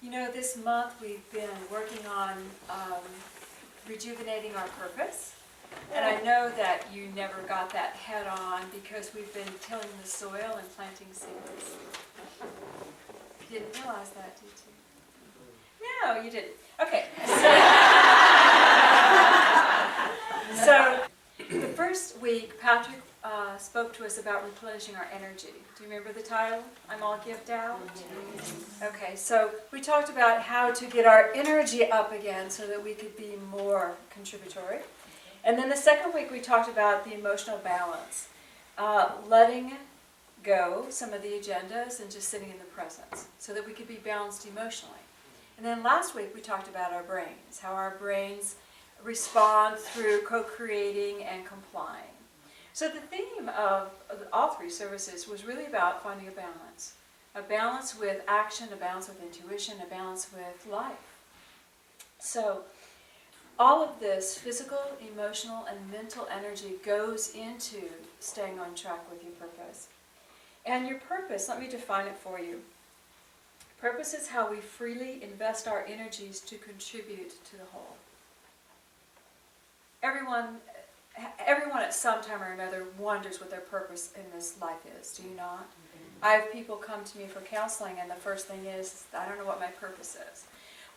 You know, this month we've been working on rejuvenating our purpose. And I know that you never got that head on because we've been tilling the soil and planting seeds. You didn't realize that, did you? No, you didn't. Okay. So the first week, Patrick spoke to us about replenishing our energy. Do you remember the title? I'm all gifted out? Okay, so we talked about how to get our energy up again so that we could be more contributory. And then the second week we talked about the emotional balance, letting go some of the agendas and just sitting in the presence so that we could be balanced emotionally. And then last week we talked about our brains, how our brains respond through co-creating and complying. So the theme of all three services was really about finding a balance with action, a balance with intuition, a balance with life. So all of this physical, emotional, and mental energy goes into staying on track with your purpose. And your purpose, let me define it for you. Purpose is how we freely invest our energies to contribute to the whole. Everyone at some time or another wonders what their purpose in this life is, do you not? I have people come to me for counseling and the first thing is, I don't know what my purpose is.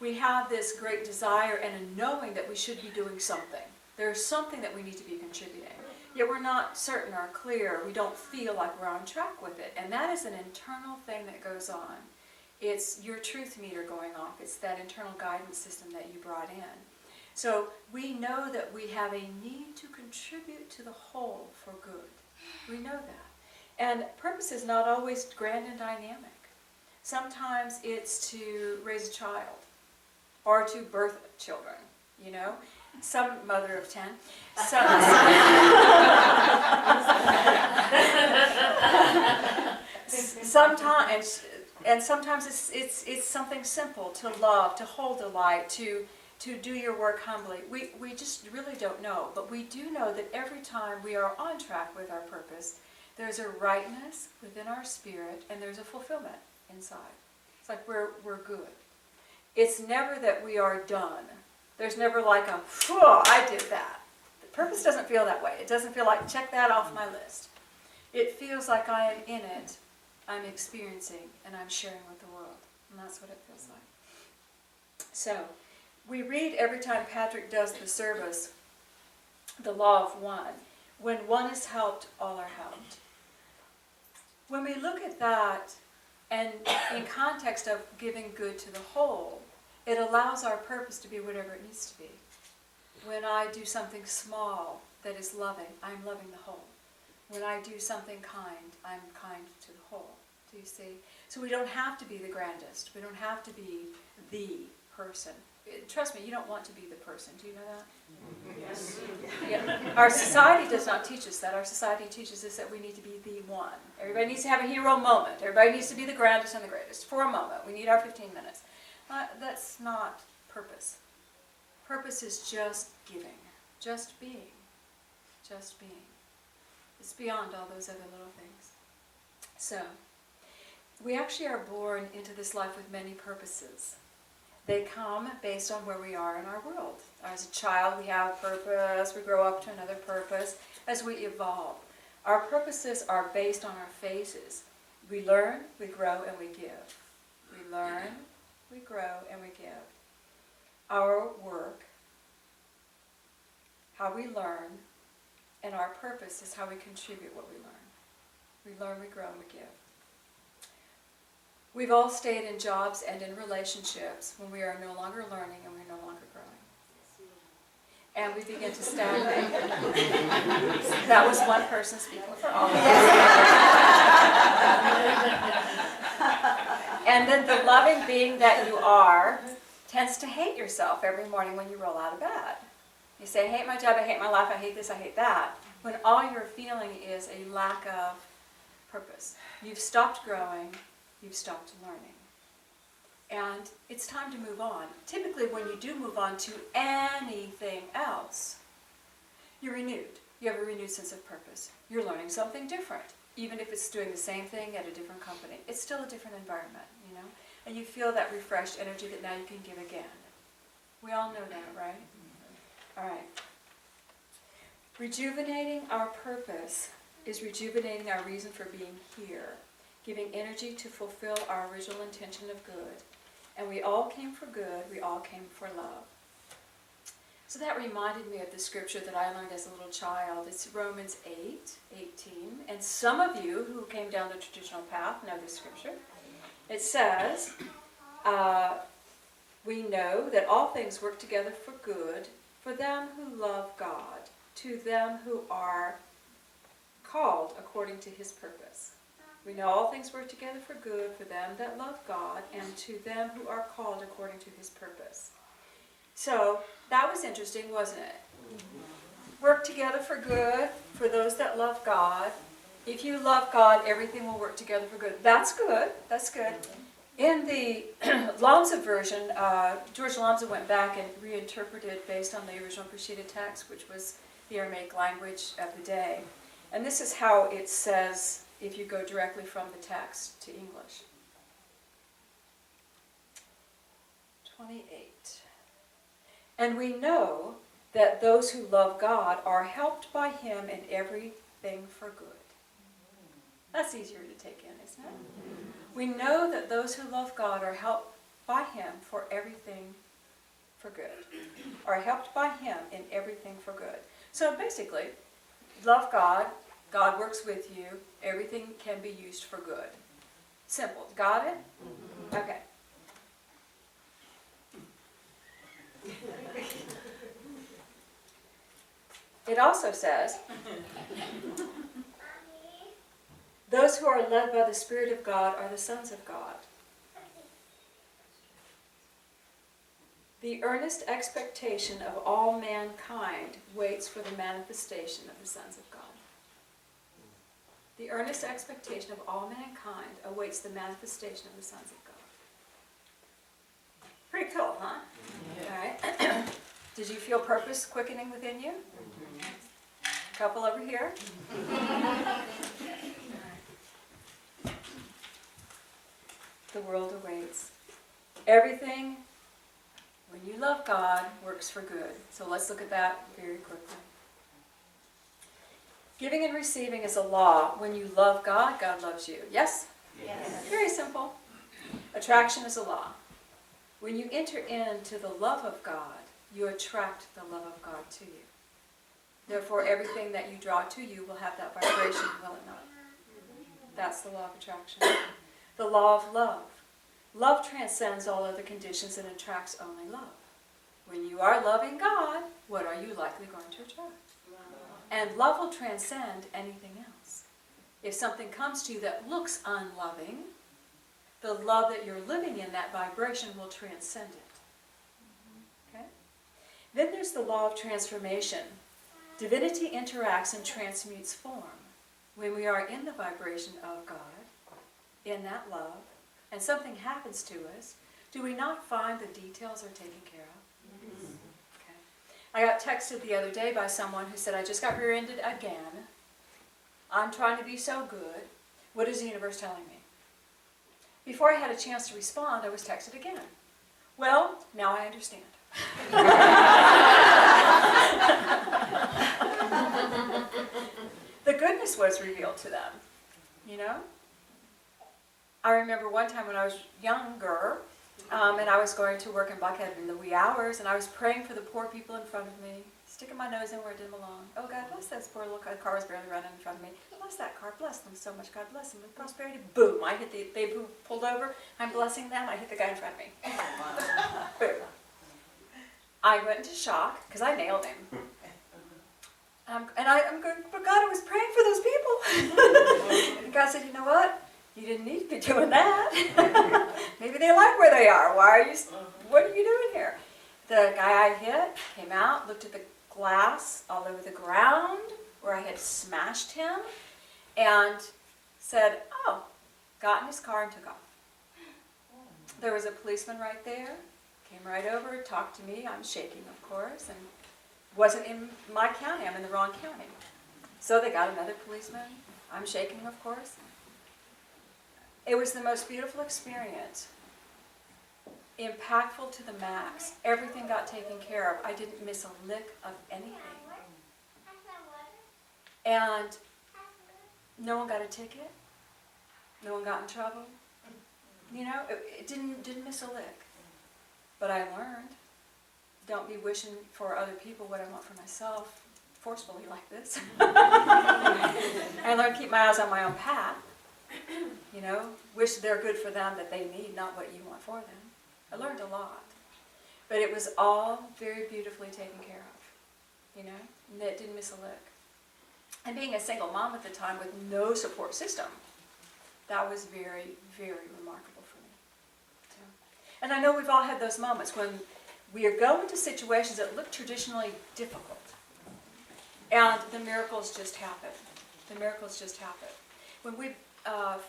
We have this great desire and a knowing that we should be doing something. There's something that we need to be contributing. Yet we're not certain or clear, we don't feel like we're on track with it. And that is an internal thing that goes on. It's your truth meter going off. It's that internal guidance system that you brought in. So we know that we have a need to contribute to the whole for good. We know that. And purpose is not always grand and dynamic. Sometimes it's to raise a child or to birth children, you know. Some mother of 10. Sometimes it's something simple, to love, to hold a light, to do your work humbly. We just really don't know, but we do know that every time we are on track with our purpose, there's a rightness within our spirit and there's a fulfillment inside. It's like we're good. It's never that we are done. There's never like a, whew, I did that. The purpose doesn't feel that way. It doesn't feel like, check that off my list. It feels like I am in it, I'm experiencing, and I'm sharing with the world. And that's what it feels like. So, we read every time Patrick does the service, the law of one. When one is helped, all are helped. When we look at that, and in context of giving good to the whole, it allows our purpose to be whatever it needs to be. When I do something small that is loving, I'm loving the whole. When I do something kind, I'm kind to the whole. Do you see? So we don't have to be the grandest. We don't have to be the person. Trust me, you don't want to be the person. Do you know that? Yes. Yeah. Our society does not teach us that. Our society teaches us that we need to be the one. Everybody needs to have a hero moment. Everybody needs to be the grandest and the greatest for a moment. We need our 15 minutes. That's not purpose. Purpose is just giving, just being, just being. It's beyond all those other little things. So, we actually are born into this life with many purposes. They come based on where we are in our world. As a child, we have purpose. We grow up to another purpose as we evolve. Our purposes are based on our phases. We learn, we grow, and we give. We learn, we grow, and we give. Our work, how we learn, and our purpose is how we contribute what we learn. We learn, we grow, and we give. We've all stayed in jobs and in relationships when we are no longer learning and we're no longer growing. And we begin to stagnate. That was one person speaking for all of us. And then the loving being that you are tends to hate yourself every morning when you roll out of bed. You say, I hate my job, I hate my life, I hate this, I hate that. When all you're feeling is a lack of purpose. You've stopped growing. You've stopped learning. And it's time to move on. Typically when you do move on to anything else, you're renewed. You have a renewed sense of purpose. You're learning something different. Even if it's doing the same thing at a different company. It's still a different environment, you know. and you feel that refreshed energy that now you can give again. We all know that, right? All right. Rejuvenating our purpose is rejuvenating our reason for being here, giving energy to fulfill our original intention of good. And we all came for good, we all came for love. So that reminded me of the scripture that I learned as a little child. It's Romans 8:18. And some of you who came down the traditional path know this scripture. It says, we know that all things work together for good for them who love God, to them who are called according to his purpose. We know all things work together for good for them that love God and to them who are called according to his purpose. So that was interesting, wasn't it? Work together for good for those that love God. If you love God, everything will work together for good. That's good. That's good. In the Lamsa version, George Lamsa went back and reinterpreted based on the original Peshitta text, which was the Aramaic language of the day. And this is how it says if you go directly from the text to English. 28. And we know that those who love God are helped by him in everything for good. That's easier to take in, isn't it? We know that those who love God are helped by him for everything for good. Are helped by him in everything for good. So basically, love God, God works with you, everything can be used for good. Simple. Got it? Okay. It also says, those who are led by the Spirit of God are the sons of God. The earnest expectation of all mankind waits for the manifestation of the sons of God. The earnest expectation of all mankind awaits the manifestation of the sons of God. Pretty cool, huh? Yeah. All right. Did you feel purpose quickening within you? A couple over here. The world awaits. Everything, when you love God, works for good. So let's look at that very quickly. Giving and receiving is a law. When you love God, God loves you. Yes? Yes. Very simple. Attraction is a law. When you enter into the love of God, you attract the love of God to you. Therefore, everything that you draw to you will have that vibration, will it not? That's the law of attraction. The law of love. Love transcends all other conditions and attracts only love. When you are loving God, what are you likely going to attract? And love will transcend anything else. If something comes to you that looks unloving, the love that you're living in, that vibration, will transcend it. Okay? Then there's the law of transformation. Divinity interacts and transmutes form. When we are in the vibration of God, in that love, and something happens to us, do we not find the details are taken care of? Mm-hmm. Okay. I got texted the other day by someone who said, I just got rear-ended again. I'm trying to be so good. What is the universe telling me? Before I had a chance to respond, I was texted again. Well, now I understand. The goodness was revealed to them, you know? I remember one time when I was younger, and I was going to work in Buckhead in the wee hours, and I was praying for the poor people in front of me, sticking my nose in where it didn't belong. Oh, God, bless those poor little car. The car was barely running in front of me. Bless that car. Bless them so much. God bless them with prosperity. Boom. I hit they pulled over. I'm blessing them. I hit the guy in front of me. Boom. I went into shock because I nailed him. I'm going, but God, I was praying for those people. And God said, you know what? You didn't need to be doing that. Maybe they like where they are. What are you doing here? The guy I hit came out, looked at the glass all over the ground where I had smashed him, and said, oh, got in his car and took off. There was a policeman right there, came right over, talked to me. I'm shaking, of course, and wasn't in my county. I'm in the wrong county. So they got another policeman. I'm shaking, of course. It was the most beautiful experience impactful to the max. Everything got taken care of. I didn't miss a lick of anything. And no one got a ticket. No one got in trouble. You know, it didn't miss a lick. But I learned. Don't be wishing for other people what I want for myself forcefully like this. I learned to keep my eyes on my own path. You know, wish they're good for them that they need, not what you want for them. I learned a lot. But it was all very beautifully taken care of. You know, and it didn't miss a lick. And being a single mom at the time with no support system, that was very, very remarkable for me. So, and I know we've all had those moments when we are going to situations that look traditionally difficult. And the miracles just happen. The miracles just happen. When we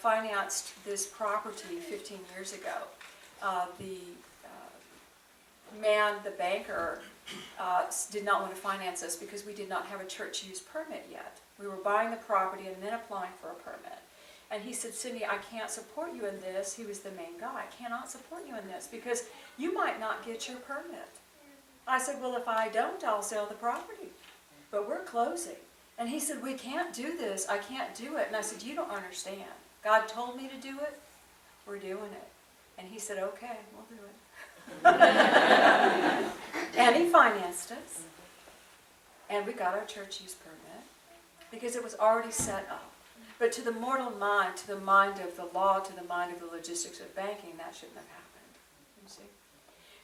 financed this property 15 years ago, the man, the banker, did not want to finance us because we did not have a church use permit yet. We were buying the property and then applying for a permit. And he said, Cindy, I can't support you in this. He was the main guy. I cannot support you in this because you might not get your permit. I said, well, if I don't, I'll sell the property. But we're closing. And he said, we can't do this. I can't do it. And I said, you don't understand. God told me to do it. We're doing it. And he said, okay, we'll do it. And he financed us. And we got our church use permit because it was already set up. But to the mortal mind, to the mind of the law, to the mind of the logistics of banking, that shouldn't have happened. You see?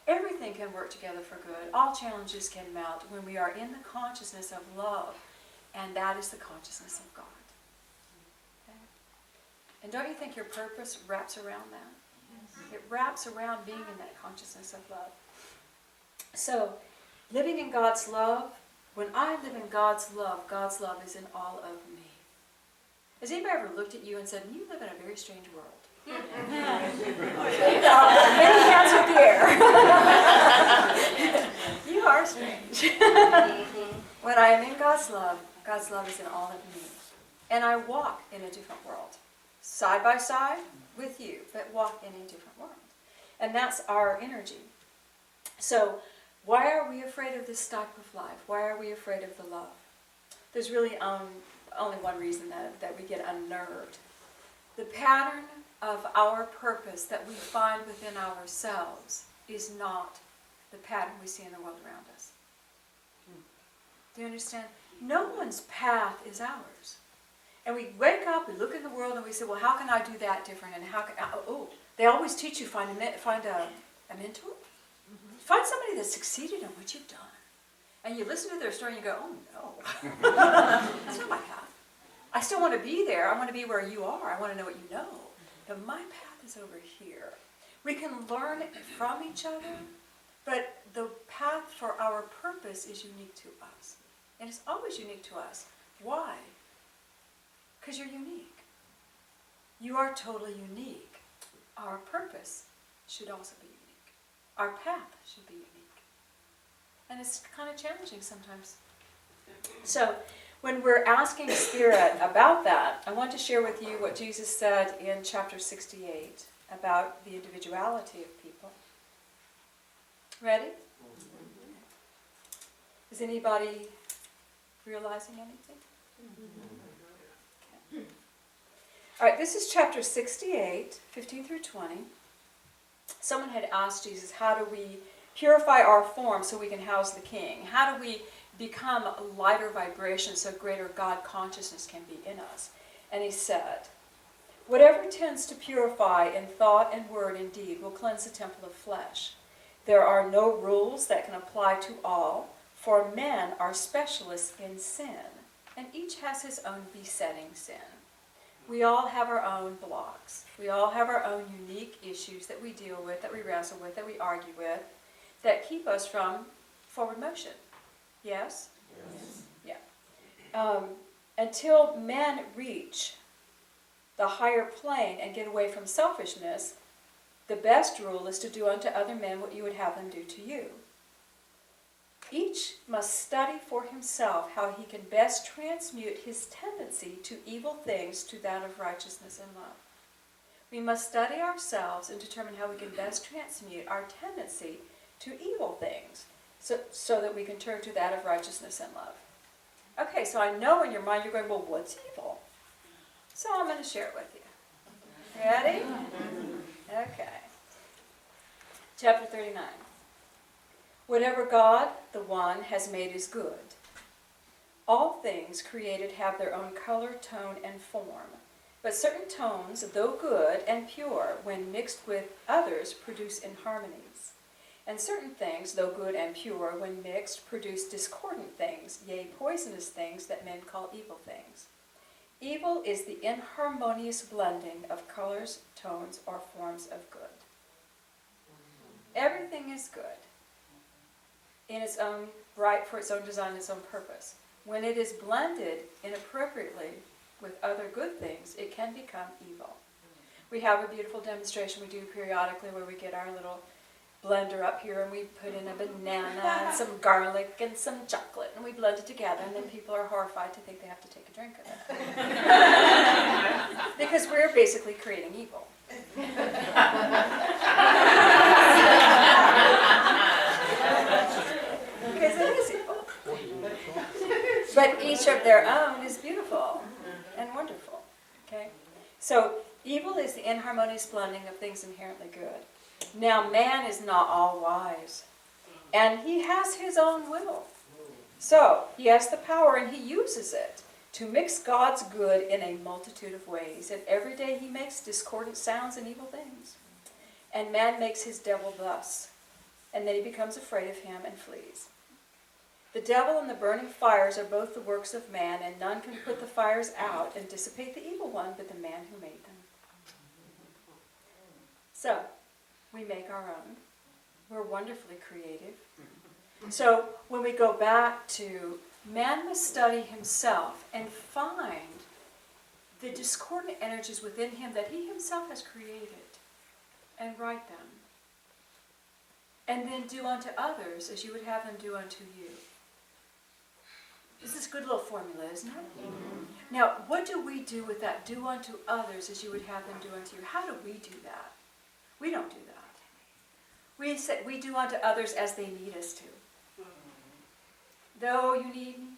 Everything can work together for good. All challenges can melt when we are in the consciousness of love, and that is the consciousness of God. Okay? And don't you think your purpose wraps around that? Yes. It wraps around being in that consciousness of love. So, living in God's love, when I live in God's love is in all of me. Has anybody ever looked at you and said, you live in a very strange world? Many hands are there. You are strange. When I am in God's love is in all of me. And I walk in a different world. Side by side with you, but walk in a different world. And that's our energy. So, why are we afraid of this type of life? Why are we afraid of the love? There's really only one reason that we get unnerved. The pattern of our purpose that we find within ourselves is not the pattern we see in the world around us. Do you understand? No one's path is ours. And we wake up, we look in the world, and we say, well, how can I do that different? And how can they always teach you find a mentor. Mm-hmm. Find somebody that's succeeded in what you've done. And you listen to their story and you go, oh no, that's not my path. I still want to be there. I want to be where you are. I want to know what you know. But my path is over here. We can learn from each other, but the path for our purpose is unique to us. And it's always unique to us. Why? Because you're unique. You are totally unique. Our purpose should also be unique. Our path should be unique. And it's kind of challenging sometimes. So, when we're asking Spirit about that, I want to share with you what Jesus said in chapter 68 about the individuality of people. Ready? Is anybody realizing anything? Okay. All right, this is chapter 68, 15 through 20. Someone had asked Jesus, how do we purify our form so we can house the King? How do we become a lighter vibration so greater God consciousness can be in us? And he said, whatever tends to purify in thought and word and deed will cleanse the temple of flesh. There are no rules that can apply to all, for men are specialists in sin, and each has his own besetting sin. We all have our own blocks. We all have our own unique issues that we deal with, that we wrestle with, that we argue with, that keep us from forward motion. Yes? Yes. Yeah. Until men reach the higher plane and get away from selfishness, the best rule is to do unto other men what you would have them do to you. Each must study for himself how he can best transmute his tendency to evil things to that of righteousness and love. We must study ourselves and determine how we can best transmute our tendency to evil things so that we can turn to that of righteousness and love. Okay, so I know in your mind you're going, well, what's evil? So I'm going to share it with you. Ready? Okay. Chapter 39. Whatever God, the One, has made is good. All things created have their own color, tone, and form. But certain tones, though good and pure, when mixed with others, produce inharmonies. And certain things, though good and pure, when mixed, produce discordant things, yea, poisonous things that men call evil things. Evil is the inharmonious blending of colors, tones, or forms of good. Everything is good in its own right, for its own design, its own purpose. When it is blended inappropriately with other good things, it can become evil. We have a beautiful demonstration we do periodically where we get our little blender up here and we put in a banana and some garlic and some chocolate and we blend it together, and then people are horrified to think they have to take a drink of it. Because we're basically creating evil. Because it is evil. But each of their own is beautiful and wonderful. Okay? So evil is the inharmonious blending of things inherently good. Now man is not all wise, and he has his own will. So he has the power and he uses it to mix God's good in a multitude of ways. And every day he makes discordant sounds and evil things. And man makes his devil thus, and then he becomes afraid of him and flees. The devil and the burning fires are both the works of man, and none can put the fires out and dissipate the evil one but the man who made them. So, we make our own. We're wonderfully creative. So, when we go back to man must study himself and find the discordant energies within him that he himself has created and write them. And then do unto others as you would have them do unto you. This is a good little formula, isn't it? Mm-hmm. Now, what do we do with that? Do unto others as you would have them do unto you. How do we do that? We don't do that. We do unto others as they need us to. Though you need me,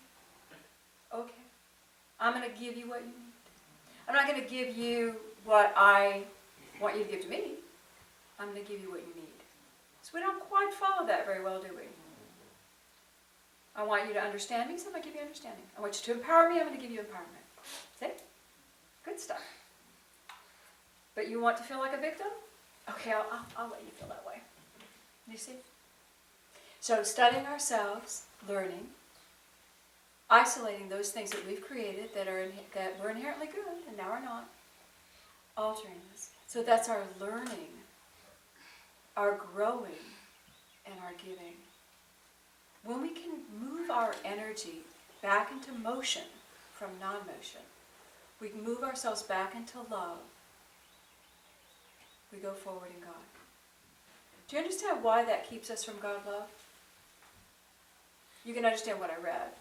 okay. I'm going to give you what you need. I'm not going to give you what I want you to give to me. I'm going to give you what you need. So we don't quite follow that very well, do we? I want you to understand me, so I'm going to give you understanding. I want you to empower me, I'm going to give you empowerment. See? Good stuff. But you want to feel like a victim? Okay, I'll let you feel that way. You see? So studying ourselves, learning, isolating those things that we've created that were inherently good and now are not, altering this. So that's our learning, our growing, and our giving. When we can move our energy back into motion from non-motion, we can move ourselves back into love, we go forward in God. Do you understand why that keeps us from God love? You can understand what I read.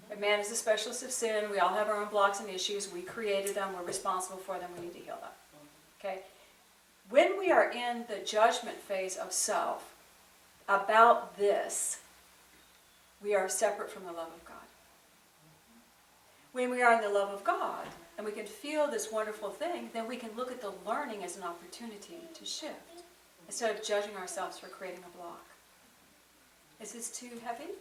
That man is a specialist of sin. We all have our own blocks and issues. We created them. We're responsible for them. We need to heal them. Okay? When we are in the judgment phase of self about this, we are separate from the love of God. When we are in the love of God and we can feel this wonderful thing, then we can look at the learning as an opportunity to shift instead of judging ourselves for creating a block. Is this too heavy?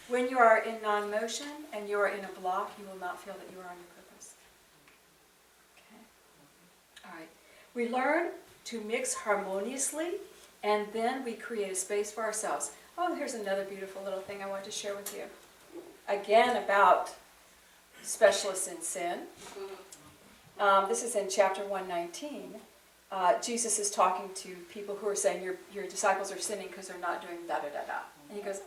When you are in non-motion and you are in a block, you will not feel that you are on your purpose. Okay? All right. We learn to mix harmoniously, and then we create a space for ourselves. Oh, here's another beautiful little thing I want to share with you. Again, about specialists in sin. This is in chapter 119. Jesus is talking to people who are saying, your disciples are sinning because they're not doing da-da-da-da. And he goes,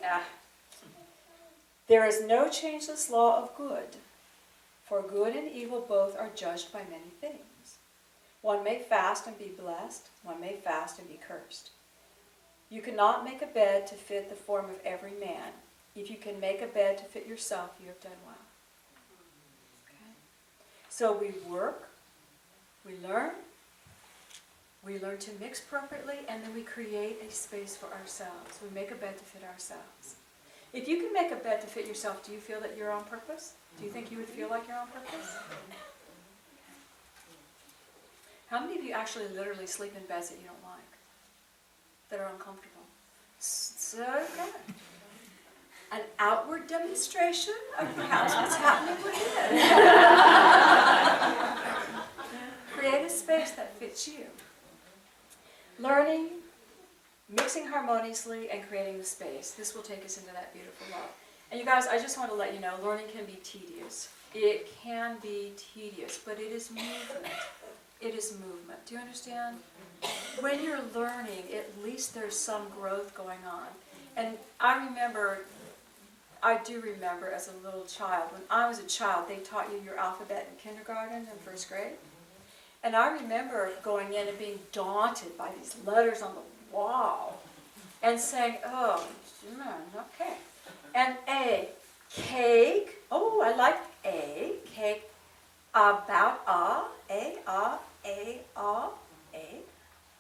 there is no changeless law of good, for good and evil both are judged by many things. One may fast and be blessed, one may fast and be cursed. You cannot make a bed to fit the form of every man. If you can make a bed to fit yourself, you have done well. Okay? So we work We learn to mix appropriately, and then we create a space for ourselves. We make a bed to fit ourselves. If you can make a bed to fit yourself, do you feel that you're on purpose? Do you think you would feel like you're on purpose? How many of you actually literally sleep in beds that you don't like? That are uncomfortable? So good. An outward demonstration of perhaps what's happening within. Create a space that fits you. Learning, mixing harmoniously, and creating the space. This will take us into that beautiful love. And you guys, I just want to let you know, learning can be tedious. It can be tedious, but it is movement. It is movement. Do you understand? When you're learning, at least there's some growth going on. And I do remember as a little child, when I was a child, they taught you your alphabet in kindergarten and first grade. And I remember going in and being daunted by these letters on the wall and saying, oh, okay. And A, cake. Oh, I like A, cake. About A.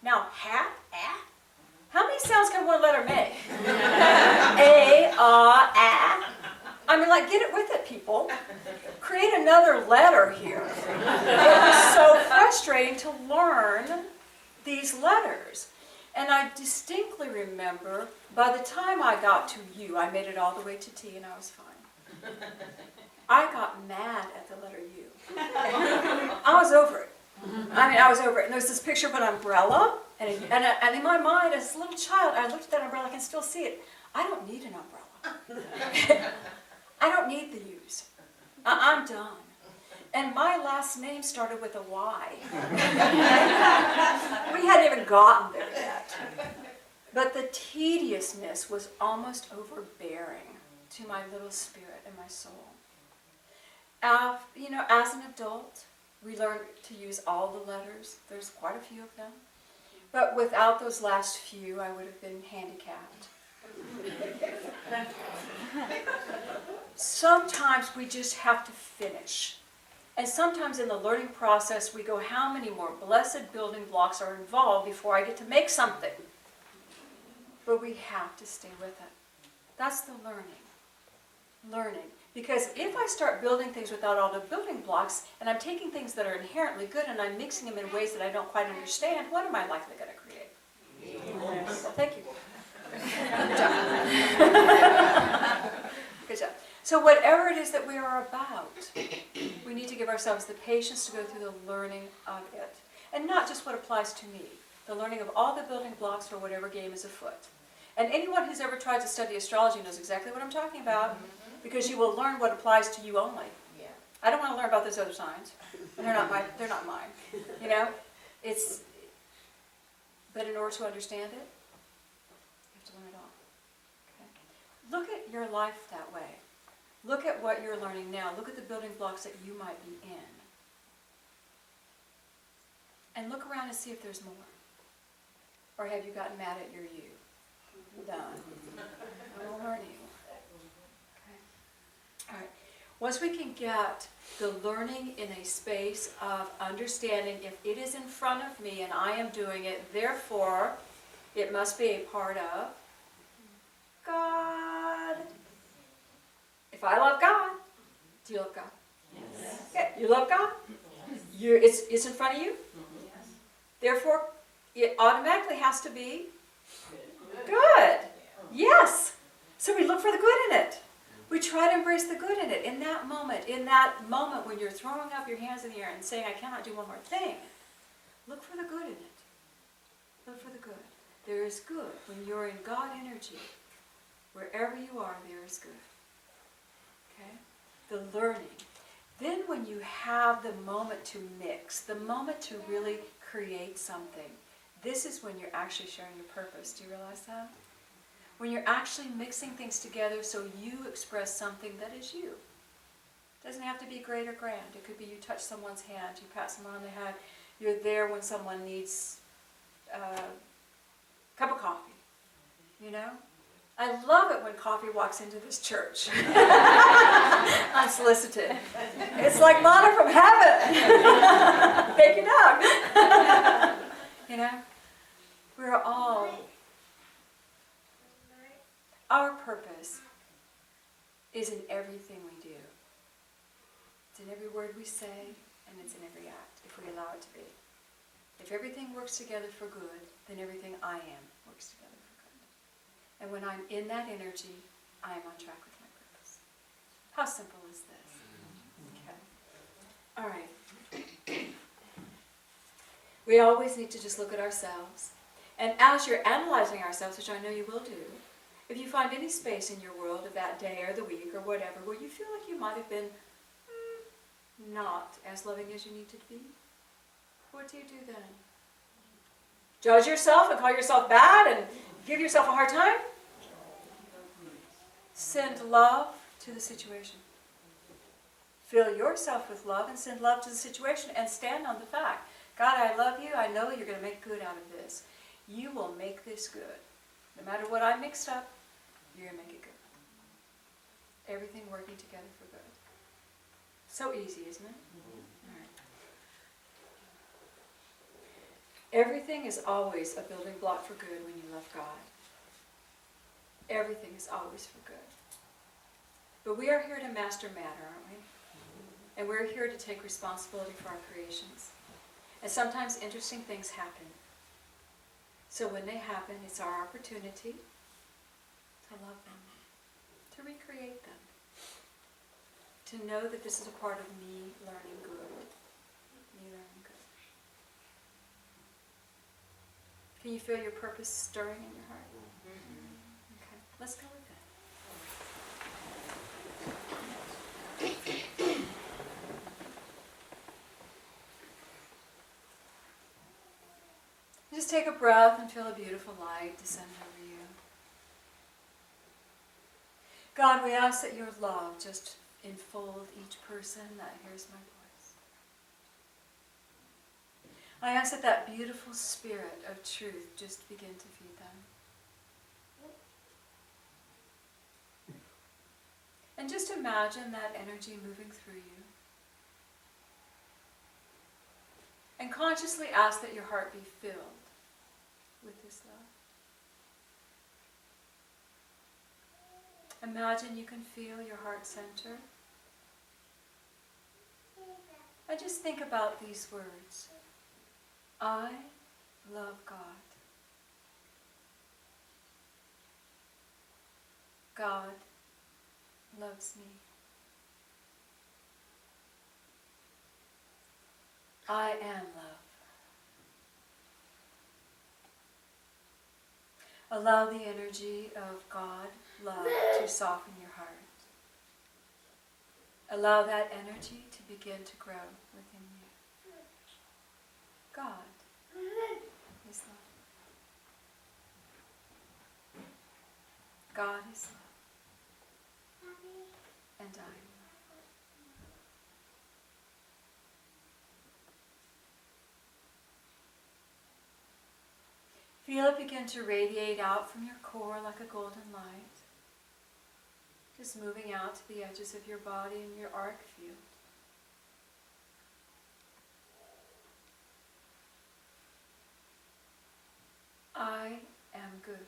Now, hat, How many sounds can one letter make? A, I mean, like, get it with it, people. Create another letter here. It was so frustrating to learn these letters. And I distinctly remember, by the time I got to U, I made it all the way to T and I was fine. I got mad at the letter U. I was over it. I was over it. And there's this picture of an umbrella, and in my mind, as a little child, I looked at that umbrella, I can still see it. I don't need an umbrella. I don't need the U's. I'm done. And my last name started with a Y. We hadn't even gotten there yet. But the tediousness was almost overbearing to my little spirit and my soul. As an adult, we learn to use all the letters. There's quite a few of them. But without those last few, I would have been handicapped. Sometimes we just have to finish. And sometimes in the learning process, we go, how many more blessed building blocks are involved before I get to make something? But we have to stay with it. That's the learning. Because if I start building things without all the building blocks, and I'm taking things that are inherently good and I'm mixing them in ways that I don't quite understand, what am I likely going to create? Yes. Well, thank you. Good job. Good job. So whatever it is that we are about, we need to give ourselves the patience to go through the learning of it. And not just what applies to me, the learning of all the building blocks for whatever game is afoot. And anyone who's ever tried to study astrology knows exactly what I'm talking about, because you will learn what applies to you only. Yeah. I don't want to learn about those other signs. They're not mine. You know? But in order to understand it, you have to learn it all. Okay? Look at your life that way. Look at what you're learning now. Look at the building blocks that you might be in. And look around and see if there's more. Or have you gotten mad at your you? Done. I'm learning. All right. Once we can get the learning in a space of understanding, if it is in front of me and I am doing it, therefore it must be a part of God. If I love God, do you love God? Yes. Okay. You love God? It's in front of you? Yes. Therefore, it automatically has to be good. Yes. So we look for the good in it. We try to embrace the good in it. In that moment when you're throwing up your hands in the air and saying, I cannot do one more thing, look for the good in it. Look for the good. There is good. When you're in God energy, wherever you are, there is good. Okay? The learning. Then when you have the moment to mix, the moment to really create something, this is when you're actually sharing your purpose. Do you realize that? When you're actually mixing things together so you express something that is you. It doesn't have to be great or grand. It could be you touch someone's hand, you pat someone on the head, you're there when someone needs a cup of coffee. You know? I love it when coffee walks into this church. Unsolicited. It's like manna from heaven. Thank you, dog. You know, we're all, our purpose is in everything we do. It's in every word we say, and it's in every act, if we allow it to be. If everything works together for good, then everything I am works together for good. And when I'm in that energy, I am on track with my purpose. How simple is this? Okay. All right. We always need to just look at ourselves. And as you're analyzing ourselves, which I know you will do, if you find any space in your world of that day or the week or whatever where you feel like you might have been not as loving as you need to be, what do you do then? Judge yourself and call yourself bad and give yourself a hard time? Send love to the situation. Fill yourself with love and send love to the situation and stand on the fact, God, I love you. I know you're going to make good out of this. You will make this good. No matter what I mixed up, you're going to make it good. Everything working together for good. So easy, isn't it? All right. Everything is always a building block for good when you love God. Everything is always for good. But we are here to master matter, aren't we? And we're here to take responsibility for our creations. And sometimes interesting things happen. So when they happen, it's our opportunity to love them, to recreate them, to know that this is a part of me learning good. Me learning good. Can you feel your purpose stirring in your heart? Okay, let's go with that. Just take a breath and feel a beautiful light descend over you. God, we ask that your love just enfold each person that hears my voice. I ask that that beautiful spirit of truth just begin to feed them. And just imagine that energy moving through you. And consciously ask that your heart be filled with this love. Imagine you can feel your heart center. And just think about these words. I love God. God loves me. I am love. Allow the energy of God, love, to soften your heart. Allow that energy to begin to grow within you. God is love. God is love. And I am love. Feel it begin to radiate out from your core like a golden light. Just moving out to the edges of your body and your auric field. I am good.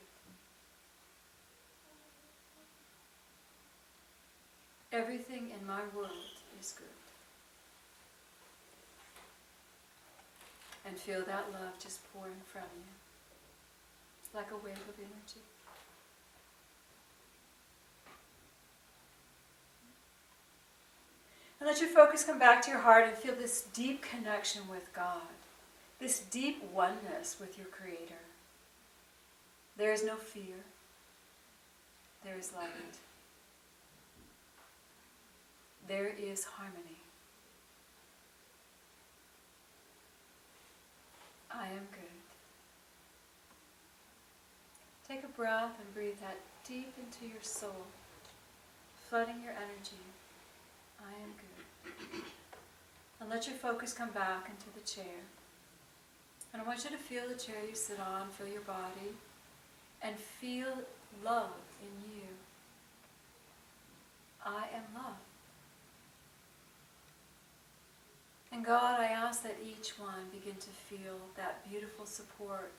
Everything in my world is good. And feel that love just pouring from you. Like a wave of energy. And let your focus come back to your heart and feel this deep connection with God. This deep oneness with your Creator. There is no fear. There is light. There is harmony. I am good. Take a breath and breathe that deep into your soul, flooding your energy. I am good. And let your focus come back into the chair. And I want you to feel the chair you sit on, feel your body, and feel love in you. I am love. And God, I ask that each one begin to feel that beautiful support,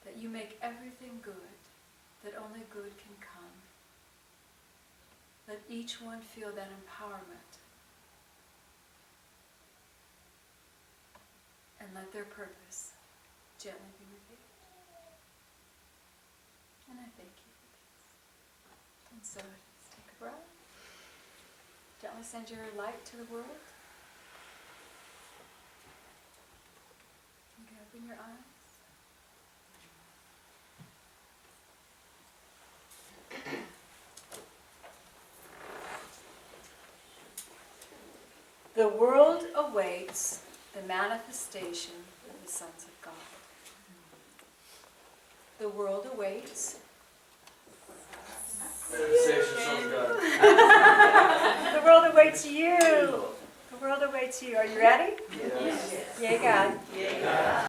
that you make everything good, that only good can come. Let each one feel that empowerment. And let their purpose gently be revealed. And I thank you for this. And so let's take a breath. Gently send your light to the world. You can open your eyes. The world awaits the manifestation of the sons of God. The world awaits. Manifestation, sons of God. The world awaits you. The world awaits you. Are you ready? Yes. Yay, God. Yeah.